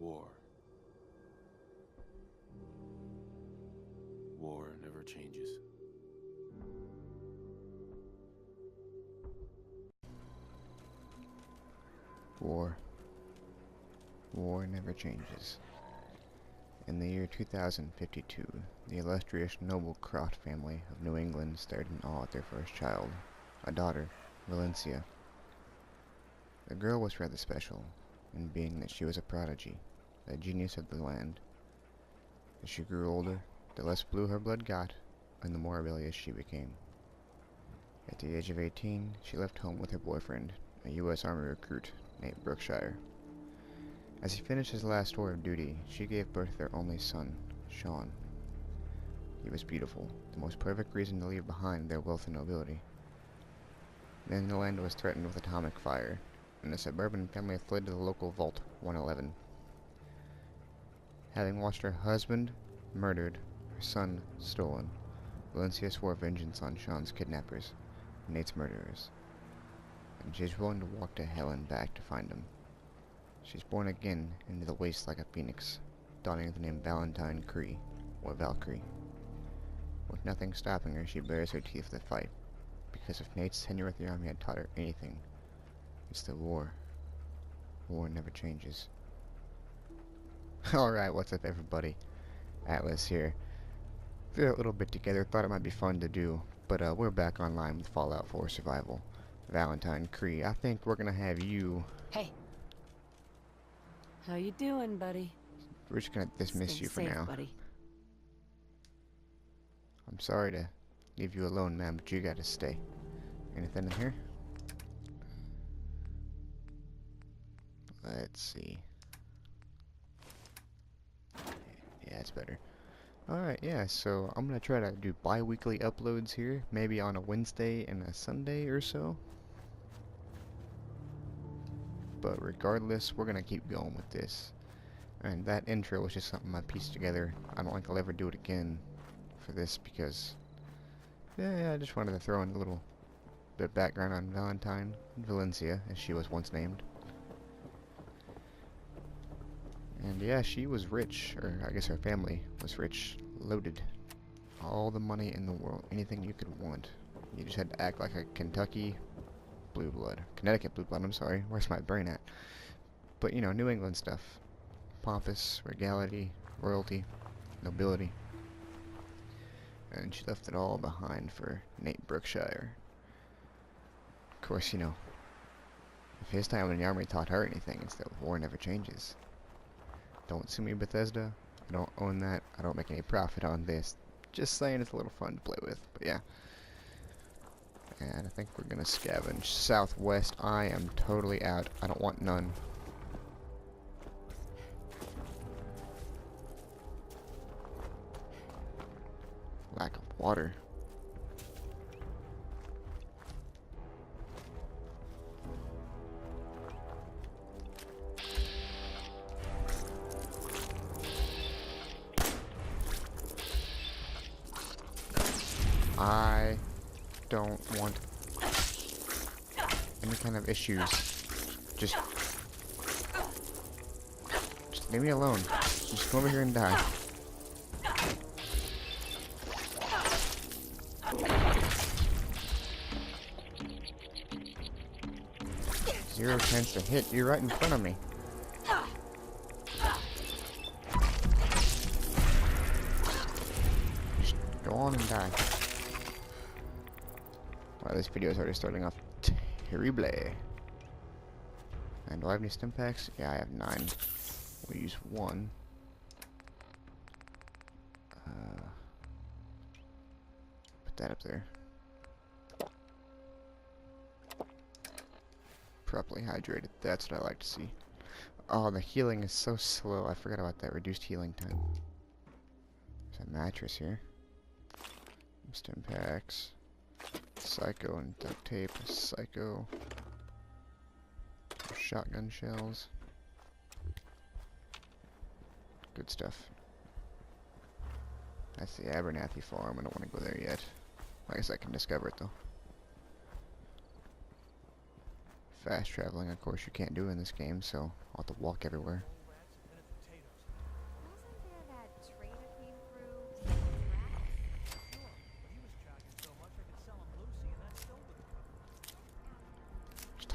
War. War never changes. War. War never changes. In the year 2052, the illustrious noble Croft family of New England stared in awe at their first child, a daughter, Valencia. The girl was rather special, in being that she was a prodigy, a genius of the land. As she grew older, the less blue her blood got, and the more rebellious she became. At the age of 18, she left home with her boyfriend, a U.S. Army recruit named Brookshire. As he finished his last tour of duty, she gave birth to their only son, Sean. He was beautiful, the most perfect reason to leave behind their wealth and nobility. Then the land was threatened with atomic fire, and the suburban family fled to the local Vault 111. Having watched her husband murdered, her son stolen, Valencia swore vengeance on Sean's kidnappers, Nate's murderers, and she is willing to walk to hell and back to find him. She's born again into the waste like a phoenix, donning the name Valentine Cree, or Valkyrie. With nothing stopping her, she bares her teeth to fight, because if Nate's tenure with the army had taught her anything, it's that war. War never changes. Alright, what's up everybody? Atlas here. Threw a little bit together, thought it might be fun to do, but we're back online with Fallout 4 Survival. Valentine Cree, I think we're gonna have you... Hey. How you doing, buddy? We're just gonna dismiss Stay you for safe, now. buddy. I'm sorry to leave you alone, man, but you gotta stay. Anything in here? Let's see. Yeah, it's better. Alright, yeah, so I'm gonna try to do bi-weekly uploads here, maybe on a Wednesday and a Sunday or so. But regardless, we're gonna keep going with this. And that intro was just something I pieced together. I don't think I'll ever do it again for this because, yeah, I just wanted to throw in a little bit of background on Valentine Valencia, as she was once named. And yeah, she was rich, or I guess her family was rich, loaded. All the money in the world, anything you could want. You just had to act like a Kentucky blue blood. Connecticut blue blood, I'm sorry. Where's my brain at? But, you know, New England stuff. Pompous, regality, royalty, nobility. And she left it all behind for Nate Brookshire. Of course, you know, if his time in the army taught her anything, it's that war never changes. Don't sue me, Bethesda. I don't own that. I don't make any profit on this. Just saying it's a little fun to play with. But yeah. And I think we're gonna scavenge southwest. I am totally out. I don't want none. Lack of water. I don't want any kind of issues. Just leave me alone. Just come over here and die. Zero chance to hit. You're right in front of me. Just go on and die. Wow, this video is already starting off terrible. And do I have any stim packs? Yeah, I have 9. We'll use 1. Put that up there. Properly hydrated. That's what I like to see. Oh, the healing is so slow. I forgot about that. Reduced healing time. There's a mattress here. Stim packs. Psycho and duct tape. Psycho. Shotgun shells. Good stuff. That's the Abernathy farm. I don't want to go there yet. I guess I can discover it though. Fast traveling, of course, you can't do in this game, so I'll have to walk everywhere.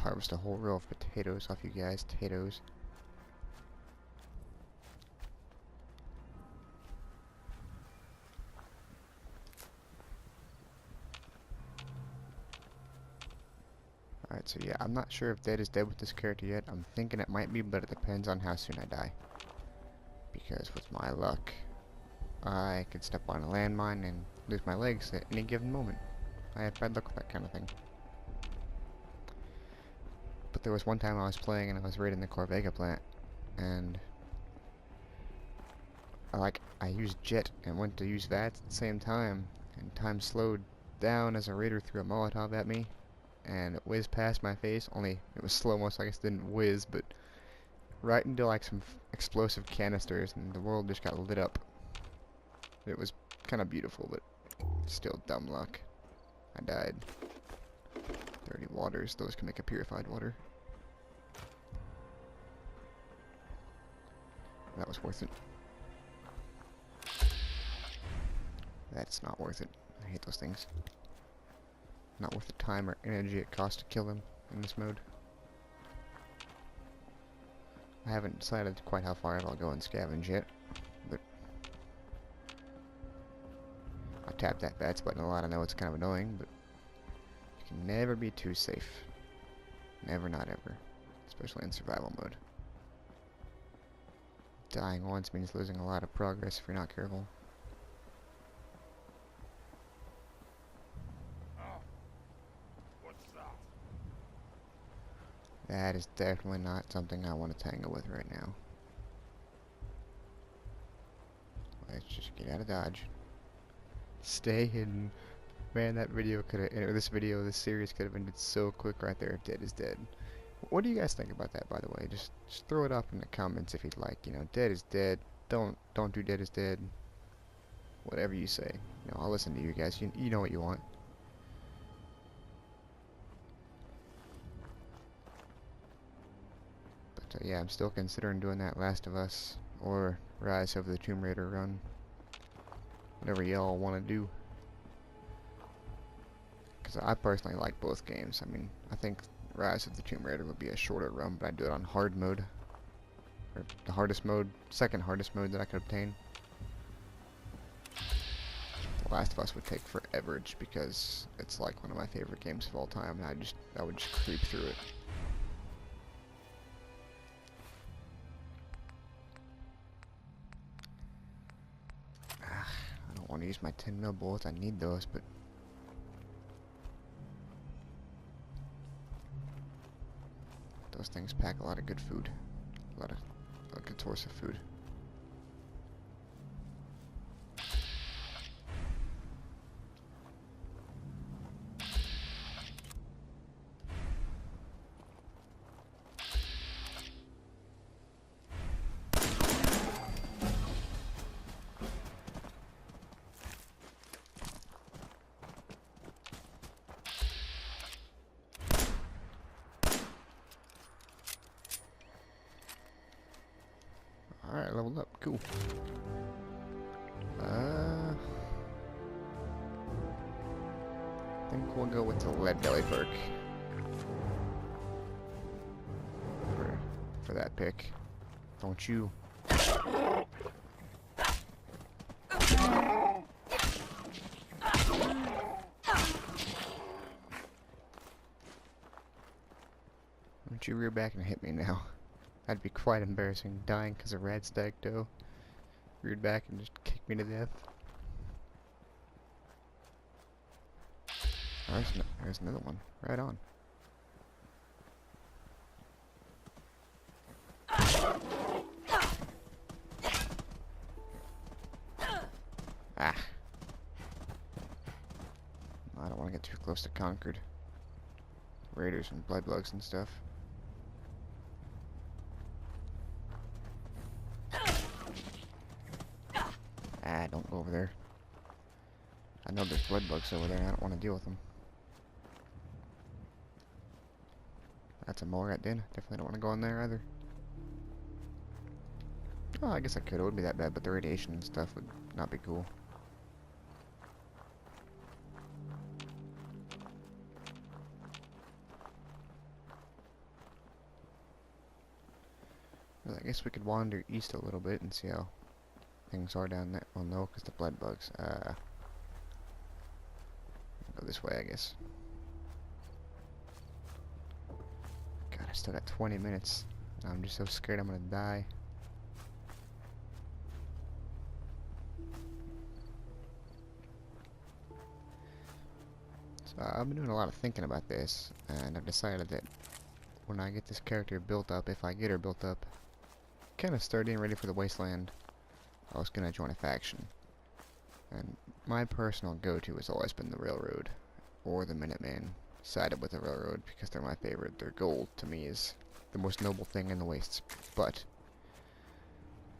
harvest a whole row of potatoes off you guys. Potatoes. Alright, so yeah, I'm not sure if Dead is dead with this character yet. I'm thinking it might be, but it depends on how soon I die. Because with my luck, I could step on a landmine and lose my legs at any given moment. I have bad luck with that kind of thing. But there was one time I was playing and I was raiding the Corvega plant, and I used Jet and went to use that at the same time, and time slowed down as a raider threw a Molotov at me, and it whizzed past my face. Only it was slow-mo, so I guess it didn't whiz, but right into like some explosive canisters, and the world just got lit up. It was kind of beautiful, but still dumb luck. I died. Dirty waters, those can make a purified water. That was worth it. That's not worth it. I hate those things. Not worth the time or energy it costs to kill them in this mode. I haven't decided quite how far I'll go and scavenge yet, but I tap that bats button a lot. I know it's kind of annoying, but you can never be too safe. Never, not ever. Especially in survival mode. Dying once means losing a lot of progress if you're not careful. That is definitely not something I want to tangle with right now. Let's just get out of Dodge. Stay hidden. Man, that video could have, or this video, this series could have ended so quick right there if Dead is dead. What do you guys think about that, by the way? Just throw it up in the comments if you'd like. You know, Dead is dead. Don't do Dead is dead. Whatever you say. You know, I'll listen to you guys. You know what you want. But yeah, I'm still considering doing that Last of Us or Rise of the Tomb Raider run. Whatever y'all want to do. Because I personally like both games. I mean, I think Rise of the Tomb Raider would be a shorter run, but I'd do it on hard mode. Or the hardest mode, second hardest mode that I could obtain. The Last of Us would take forever just because it's like one of my favorite games of all time, and I would just creep through it. I don't want to use my 10mm bullets. I need those, but those things pack a lot of good food. A lot of good source of food. Alright, leveled up. Cool. I think we'll go with the lead belly perk for that pick. Don't you? Don't you rear back and hit me now? That'd be quite embarrassing, dying because of rad stag dough. Reared back and just kicked me to death. Oh, there's another one. Right on. Ah. I don't want to get too close to Concord. Raiders and bloodbugs and stuff. Ah, don't go over there. I know there's blood bugs over there and I don't want to deal with them. That's a Morat den. Definitely don't want to go in there either. Oh, I guess I could. It wouldn't be that bad, but the radiation and stuff would not be cool. Well, I guess we could wander east a little bit and see how things are down there. Well, no, because the blood bugs. Go this way, I guess. God, I still got 20 minutes. I'm just so scared I'm gonna die. So I've been doing a lot of thinking about this, and I've decided that when I get this character built up, if I get her built up, kind of sturdy and ready for the wasteland, I was gonna join a faction. And my personal go-to has always been the Railroad, or the Minutemen. Sided with the Railroad because they're my favorite. Their gold, to me, is the most noble thing in the wastes. But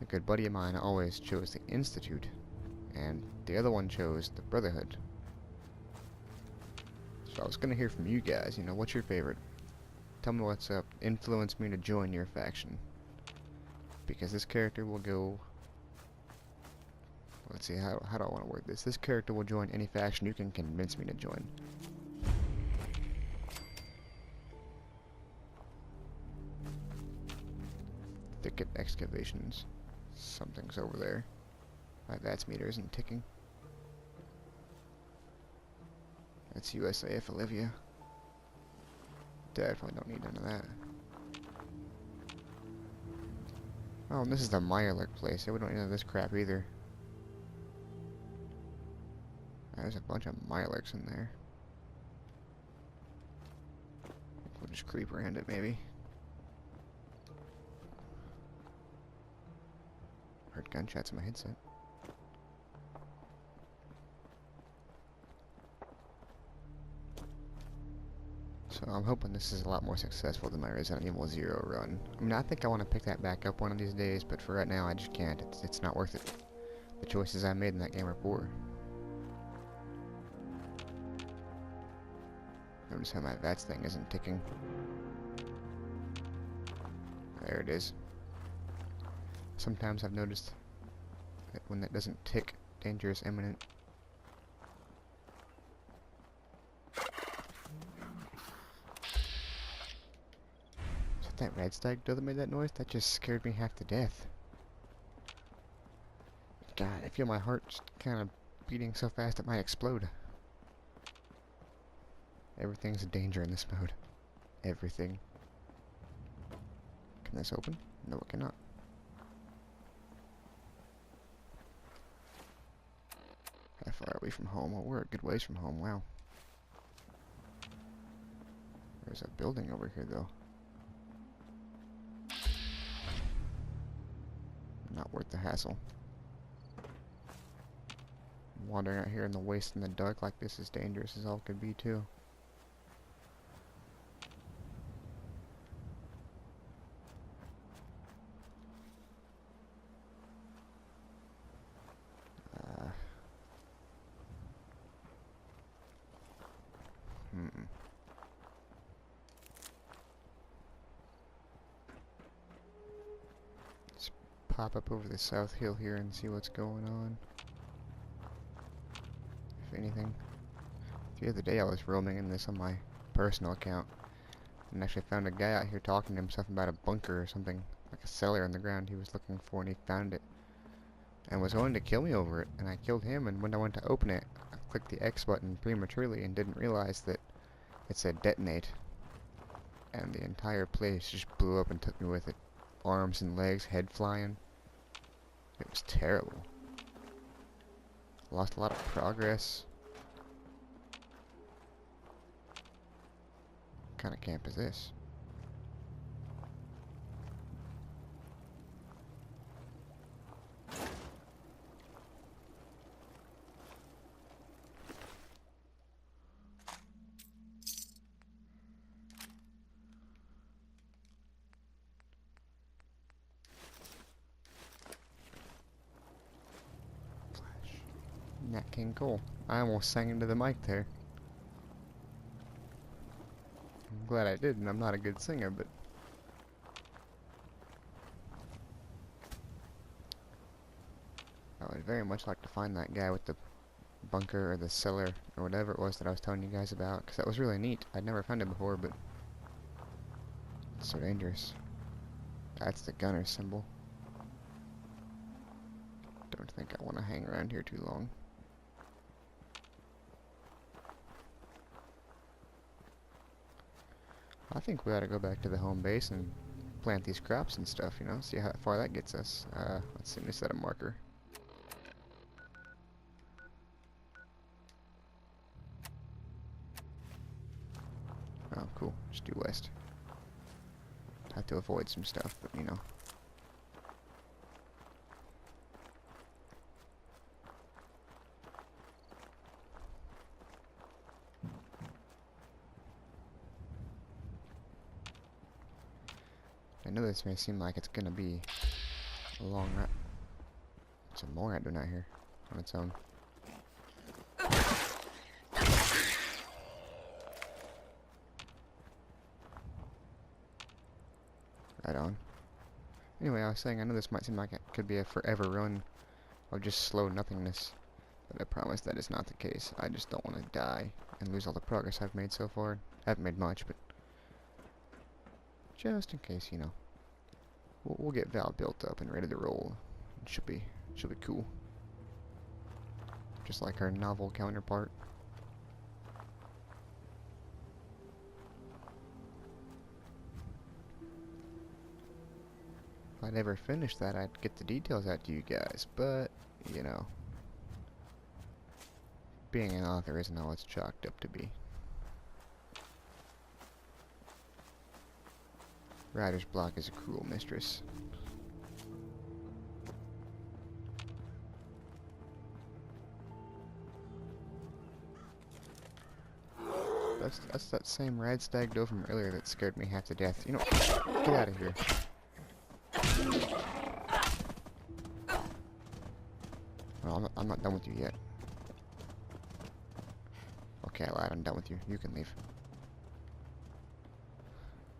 a good buddy of mine always chose the Institute, and the other one chose the Brotherhood. So I was gonna hear from you guys, you know, what's your favorite? Tell me what's up. Influence me to join your faction. Because this character will go... Let's see, how do I want to word this? This character will join any faction you can convince me to join. Thicket excavations. Something's over there. My VATS meter isn't ticking. That's USAF Olivia. Definitely don't need none of that. Oh, and this is the Mirelurk place. Yeah, we don't need none of this crap either. There's a bunch of Mirelurks in there. We'll just creep around it, maybe. Heard gunshots in my headset. So I'm hoping this is a lot more successful than my Resident Evil 0 run. I mean, I think I want to pick that back up one of these days, but for right now I just can't. It's not worth it. The choices I made in that game are poor. Notice how my VATS thing isn't ticking. There it is. Sometimes I've noticed that when that doesn't tick, danger is imminent. Is it that red stag doe that made that noise? That just scared me half to death. God, I feel my heart just kind of beating so fast it might explode. Everything's a danger in this mode. Everything. Can this open? No, it cannot. How far are we from home? Oh, we're a good ways from home. Wow. There's a building over here, though. Not worth the hassle. Wandering out here in the waste in the dark like this is dangerous as all could be, too. Let's pop up over the south hill here and see what's going on. If anything. The other day I was roaming in this on my personal account and actually found a guy out here talking to himself about a bunker or something, like a cellar in the ground he was looking for, and he found it and was going to kill me over it, and I killed him, and when I went to open it I clicked the X button prematurely and didn't realize that it said detonate, and the entire place just blew up and took me with it. Arms and legs, head flying. It was terrible. Lost a lot of progress. What kind of camp is this? Nat King Cole. I almost sang into the mic there. I'm glad I did, and I'm not a good singer, but... I would very much like to find that guy with the bunker or the cellar or whatever it was that I was telling you guys about, because that was really neat. I'd never found it before, but... it's so dangerous. That's the gunner symbol. Don't think I want to hang around here too long. I think we ought to go back to the home base and plant these crops and stuff, you know, see how far that gets us. Let's see, let me set a marker. Oh, cool. Just do west. Have to avoid some stuff, but you know. I know this may seem like it's gonna be a long ride. Some more I do not hear on its own. Right on. Anyway, I was saying, I know this might seem like it could be a forever run of just slow nothingness, but I promise that is not the case. I just don't want to die and lose all the progress I've made so far. I haven't made much, but just in case, you know. We'll get Val built up and ready to roll. It should be cool. Just like our novel counterpart. If I'd ever finished that, I'd get the details out to you guys, but, you know, being an author isn't all it's chalked up to be. Writer's block is a cruel mistress. That's that same rad stag doe from earlier that scared me half to death. You know, get out of here. Well, I'm not done with you yet. Okay, I lied. I'm done with you. You can leave.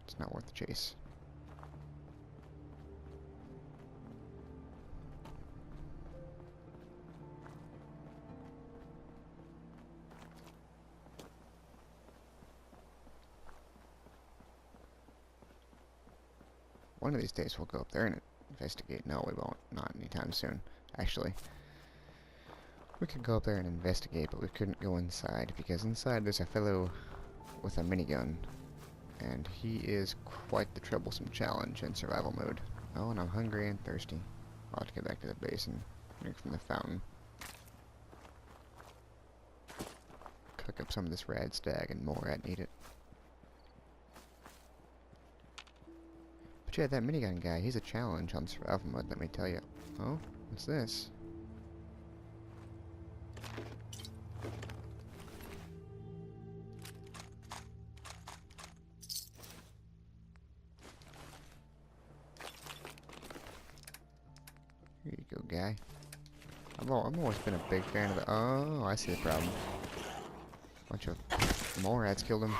It's not worth the chase. One of these days we'll go up there and investigate. No, we won't. Not anytime soon. Actually, we could go up there and investigate, but we couldn't go inside, because inside there's a fellow with a minigun, and he is quite the troublesome challenge in survival mode. Oh, and I'm hungry and thirsty. I'll have to get back to the base and drink from the fountain. Cook up some of this rad stag and more. I'd need it. But yeah, that minigun guy, he's a challenge on survival mode, let me tell you. Oh, what's this? Here you go, guy. I've always been a big fan of the... Oh, I see the problem. Bunch of Morads killed him.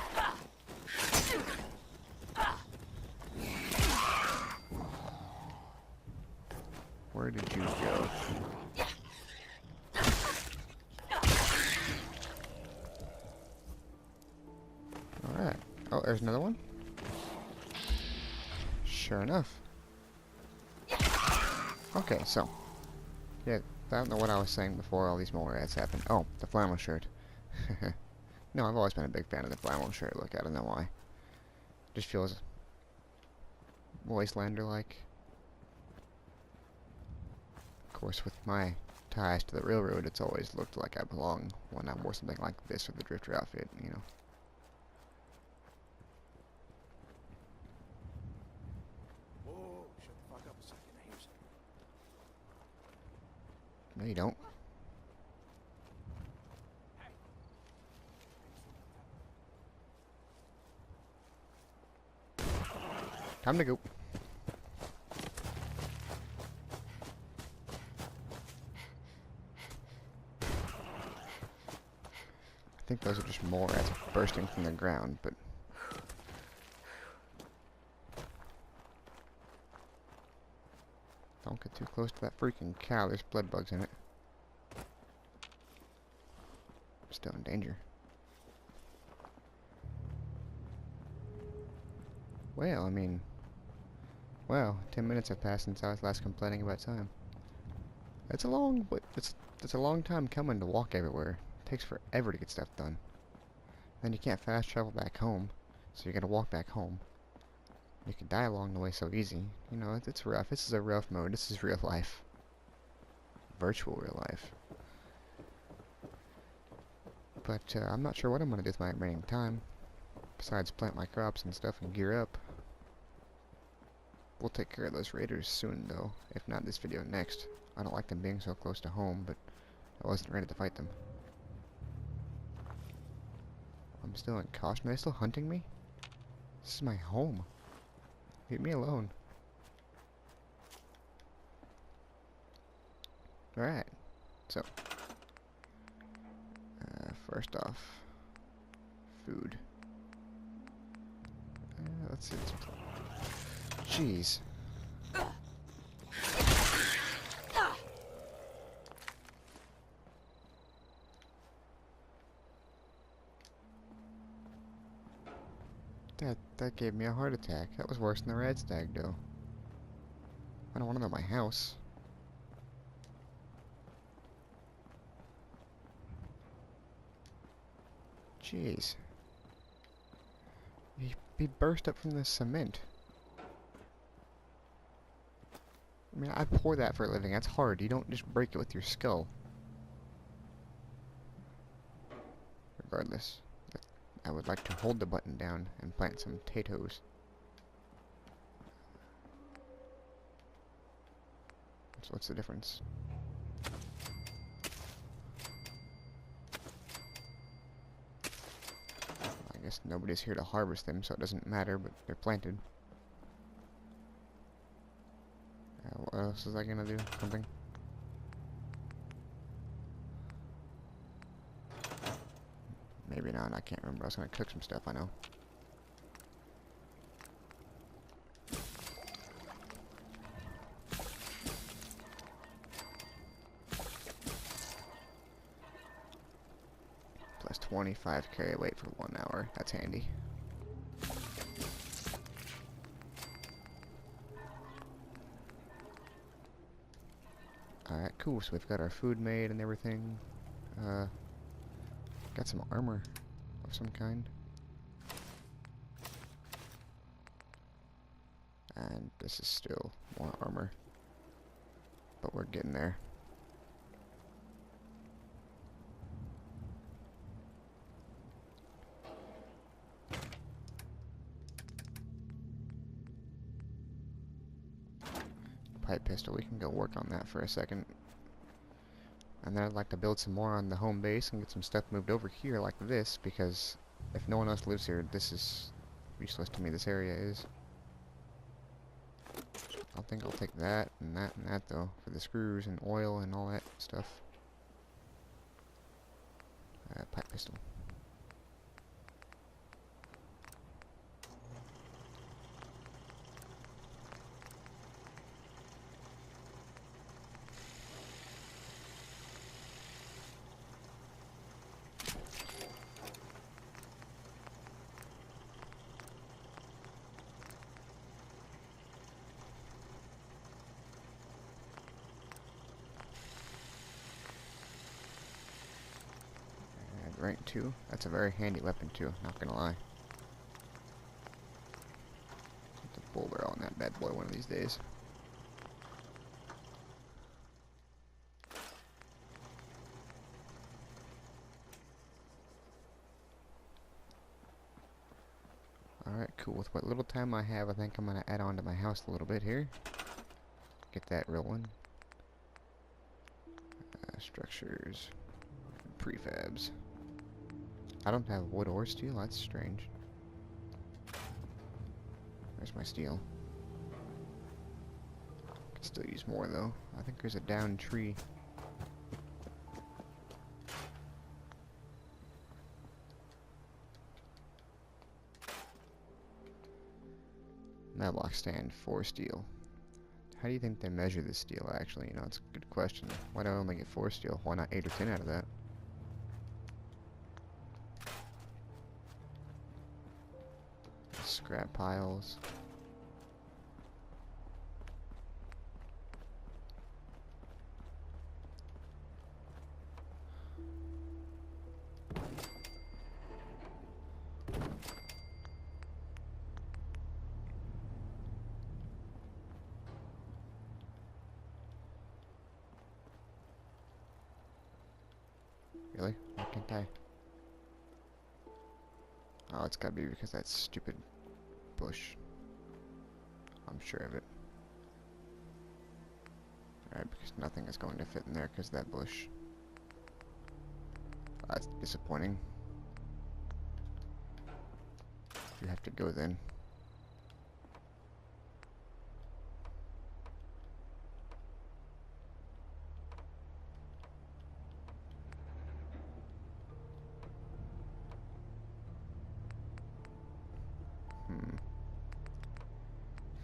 Where did you go? Alright. Oh, there's another one? Sure enough. Okay, so. Yeah, I don't know what I was saying before all these more ads happened. Oh, the flannel shirt. No, I've always been a big fan of the flannel shirt look. I don't know why. Just feels Wastelander-like. Of course, with my ties to the railroad, it's always looked like I belong when I wore something like this or the drifter outfit, you know. Whoa, shut the fuck up a second. I hear something. No, you don't. Time to go. I think those are just more as bursting from the ground, but don't get too close to that freaking cow. There's blood bugs in it. Still in danger. Well, I mean, Wow, 10 minutes have passed since I was last complaining about time. It's a long, but it's a long time coming to walk everywhere. It takes forever to get stuff done. Then you can't fast travel back home, so you're gonna walk back home. You can die along the way so easy. You know, it's rough. This is a rough mode. This is real life. Virtual real life. But I'm not sure what I'm gonna do with my remaining time. Besides plant my crops and stuff and gear up. We'll take care of those raiders soon, though. If not this video, next. I don't like them being so close to home, but I wasn't ready to fight them. I'm still in caution. Are they still hunting me? This is my home. Leave me alone. Alright. So. First off. Food. Let's see. Jeez. That gave me a heart attack. That was worse than the red stag, though. I don't want them at my house. Jeez. He burst up from the cement. I mean, I pour that for a living. That's hard. You don't just break it with your skull. Regardless. I would like to hold the button down and plant some potatoes. So what's the difference? I guess nobody's here to harvest them, so it doesn't matter, but they're planted. What else is I gonna do? Something? Maybe not, I can't remember. I was gonna cook some stuff, I know. Plus 25 carry weight for 1 hour. That's handy. Alright, cool. So we've got our food made and everything. Got some armor of some kind. And this is still more armor. But we're getting there. Pipe pistol, we can go work on that for a second. And then I'd like to build some more on the home base and get some stuff moved over here like this, because if no one else lives here, this is useless to me, this area is. I think I'll take that and that though, for the screws and oil and all that stuff. Pipe pistol. Rank 2. That's a very handy weapon too, not gonna lie. Put the bull barrel on that bad boy one of these days. Alright, cool. With what little time I have, I think I'm gonna add on to my house a little bit here. Get that rolling. Structures. Prefabs. I don't have wood or steel, that's strange. Where's my steel? Could still use more though. I think there's a downed tree. Mailbox stand, 4 steel. How do you think they measure this steel actually? You know, it's a good question. Why do I only get 4 steel? Why not 8 or 10 out of that? Scrap piles. Really? Why can't I? Oh, it's gotta be because that stupid bush. I'm sure of it. Alright, because nothing is going to fit in there because of that bush. That's disappointing. You have to go then.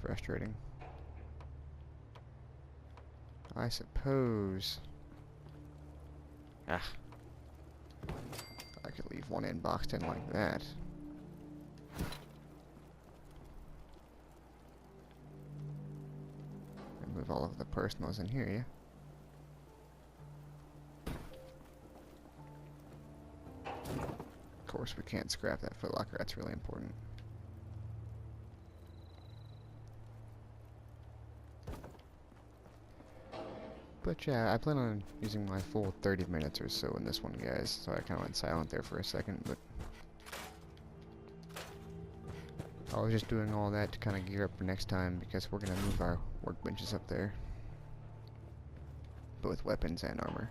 Frustrating. I suppose. Ah. I could leave one end boxed in like that. And move all of the personals in here, yeah? Of course, we can't scrap that footlocker. That's really important. But yeah, I plan on using my full 30 minutes or so in this one, guys. So I kind of went silent there for a second, but I was just doing all that to kind of gear up for next time because we're going to move our workbenches up there. Both weapons and armor.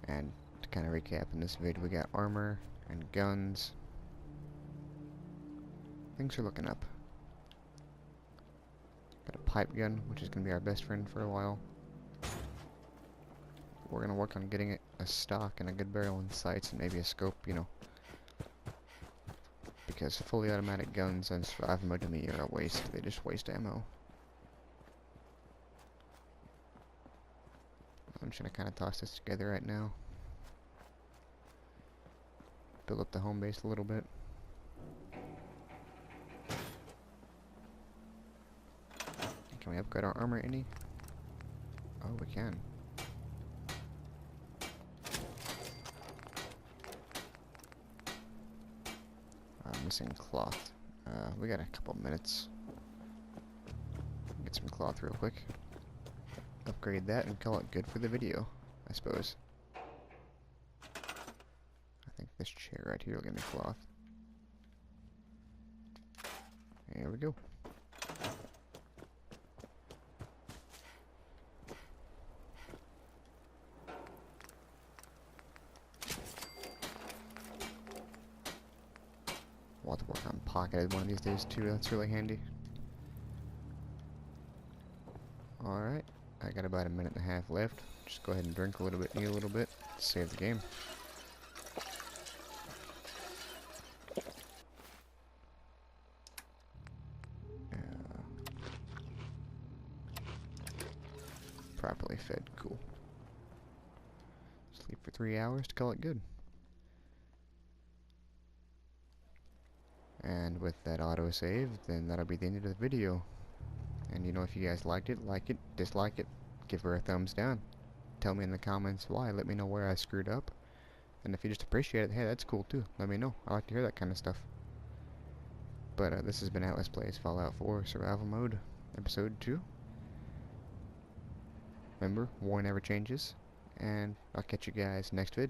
And to kind of recap in this vid, we got armor and guns. Things are looking up. Got a pipe gun, which is going to be our best friend for a while. We're going to work on getting a stock and a good barrel and sights and maybe a scope, you know. Because fully automatic guns on survival mode to me are a waste. They just waste ammo. I'm just going to kind of toss this together right now. Build up the home base a little bit. Can we upgrade our armor any? Oh, we can. Missing cloth. We got a couple minutes. Get some cloth real quick. Upgrade that and call it good for the video, I suppose. I think this chair right here will give me cloth. There we go. We'll have to work on pocketed one of these days too, that's really handy. Alright, I got about a minute and a half left. Just go ahead and drink a little bit, eat a little bit, save the game. Properly fed, cool. Sleep for 3 hours to call it good. And with that autosave, then that'll be the end of the video. And you know, if you guys liked it, like it, dislike it, give her a thumbs down. Tell me in the comments why, let me know where I screwed up. And if you just appreciate it, hey, that's cool too. Let me know. I like to hear that kind of stuff. But this has been Atlas Plays Fallout 4 Survival Mode, Episode 2. Remember, war never changes. And I'll catch you guys next vid.